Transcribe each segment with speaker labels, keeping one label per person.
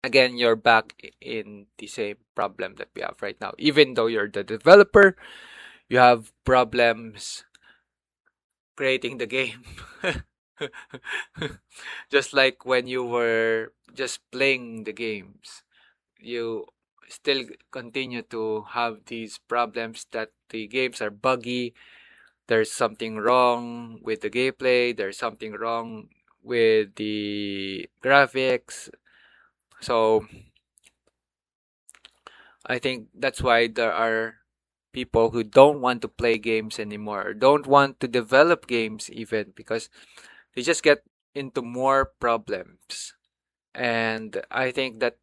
Speaker 1: again, you're back in the same problem that we have right now. Even though you're the developer, you have problems creating the game. Just like when you were just playing the games, you still continue to have these problems that the games are buggy. There's something wrong with the gameplay, there's something wrong with the graphics. So I think that's why there are people who don't want to play games anymore, or don't want to develop games even, because they just get into more problems. And I think that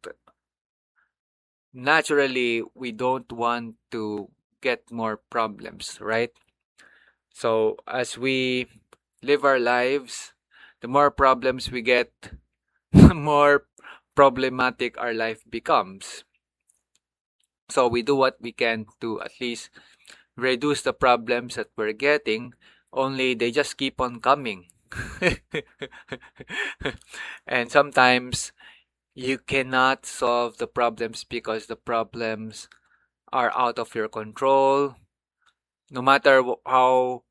Speaker 1: naturally we don't want to get more problems, right? So as we live our lives, the more problems we get, the more problematic our life becomes. So we do what we can to at least reduce the problems that we're getting, only they just keep on coming. And sometimes you cannot solve the problems because the problems are out of your control. No matter how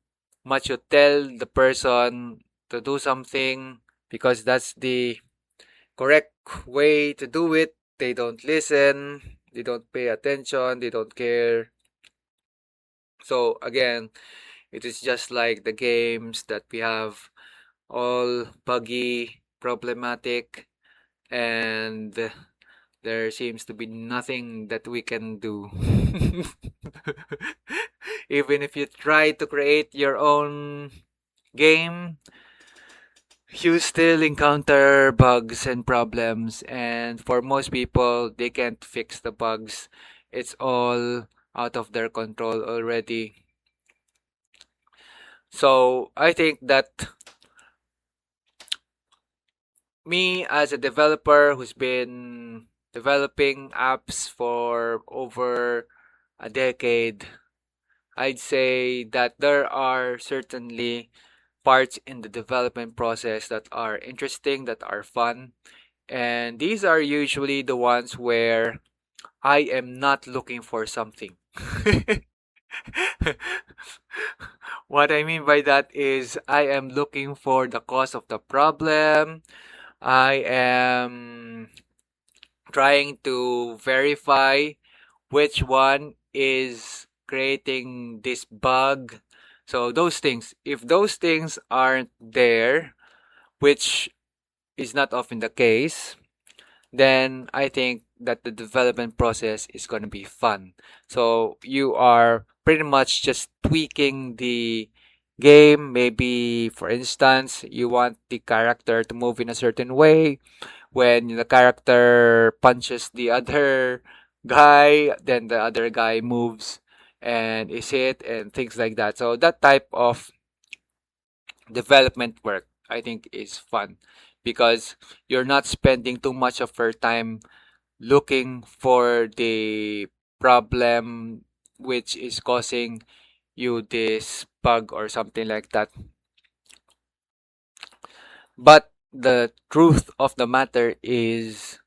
Speaker 1: much you tell the person to do something, because that's the correct way to do it, they don't listen, they don't pay attention, they don't care. So again, it is just like the games that we have, all buggy, problematic, and there seems to be nothing that we can do. Even if you try to create your own game, you still encounter bugs and problems. And for most people, they can't fix the bugs. It's all out of their control already. So I think that me as a developer who's been developing apps for over a decade, I'd say that there are certainly parts in the development process that are interesting, that are fun. And these are usually the ones where I am not looking for something. What I mean by that is I am looking for the cause of the problem. I am trying to verify which one is creating this bug. So those things, if those things aren't there, which is not often the case, then I think that the development process is going to be fun. So you are pretty much just tweaking the game. Maybe, for instance, you want the character to move in a certain way. When the character punches the other guy, then the other guy moves and is hit and things like that. So that type of development work I think is fun because you're not spending too much of your time looking for the problem which is causing you this bug or something like that. But the truth of the matter is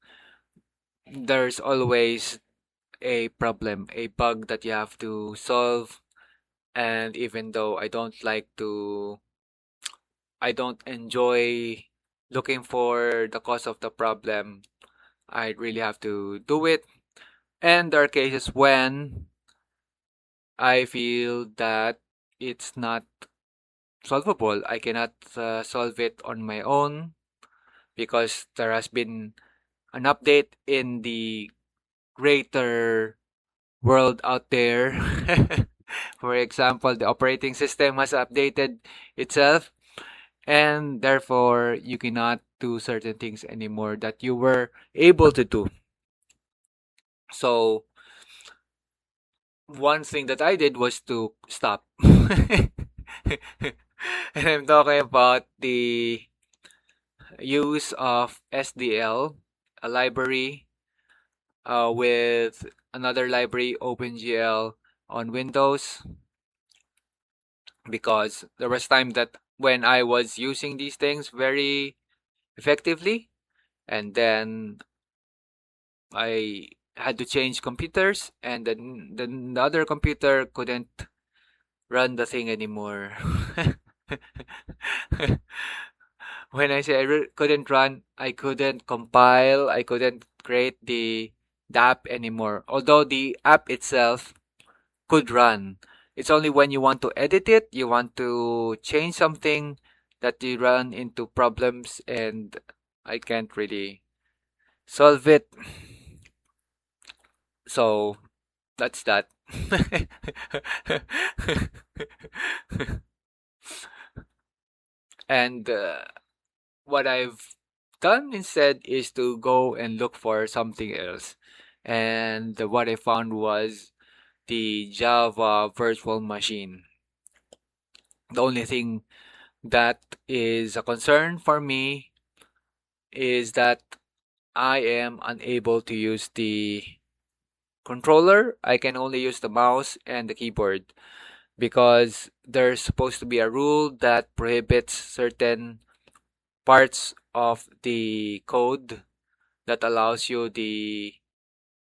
Speaker 1: there's always a problem, a bug that you have to solve. And even though I don't enjoy looking for the cause of the problem, I really have to do it. And there are cases when I feel that it's not solvable. I cannot solve it on my own because there has been an update in the greater world out there. For example, the operating system has updated itself, and therefore you cannot do certain things anymore that you were able to do. So, one thing that I did was to stop. And I'm talking about the use of SDL, a library with another library, OpenGL, on Windows, because there was time that when I was using these things very effectively, and then I had to change computers, and then the other computer couldn't run the thing anymore. When I say couldn't run, I couldn't compile, I couldn't create the app anymore. Although the app itself could run. It's only when you want to edit it, you want to change something, that you run into problems, and I can't really solve it. So that's that. And what I've done instead is to go and look for something else. And what I found was the Java virtual machine. The only thing that is a concern for me is that I am unable to use the controller. I can only use the mouse and the keyboard because there's supposed to be a rule that prohibits certain parts of the code that allows you the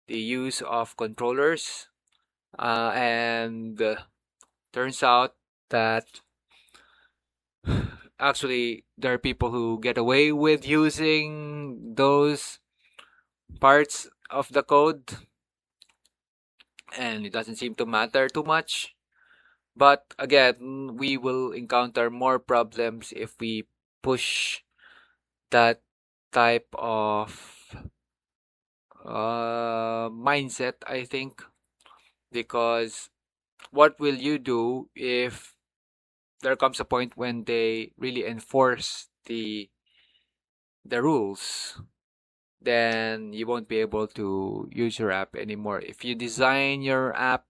Speaker 1: use of controllers. And turns out that actually there are people who get away with using those parts of the code, and it doesn't seem to matter too much. But again, we will encounter more problems if we push that type of mindset, I think, because what will you do if there comes a point when they really enforce the rules? Then you won't be able to use your app anymore. If you design your app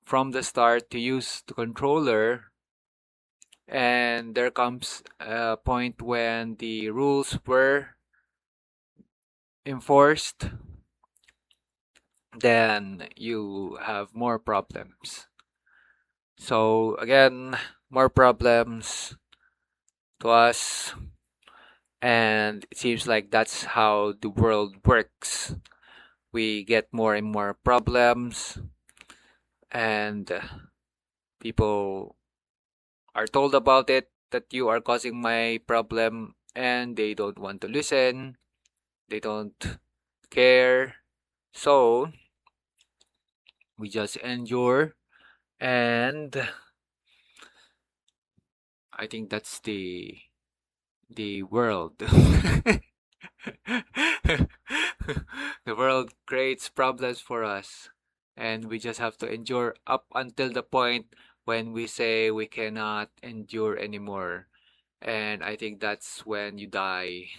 Speaker 1: from the start to use the controller, and there comes a point when the rules were enforced, then you have more problems. So again, more problems to us, and it seems like that's how the world works. We get more and more problems, and people are told about it, that you are causing my problem, and they don't want to listen, they don't care. So we just endure, and I think that's the world. The world creates problems for us, and we just have to endure up until the point when we say we cannot endure anymore. And I think that's when you die.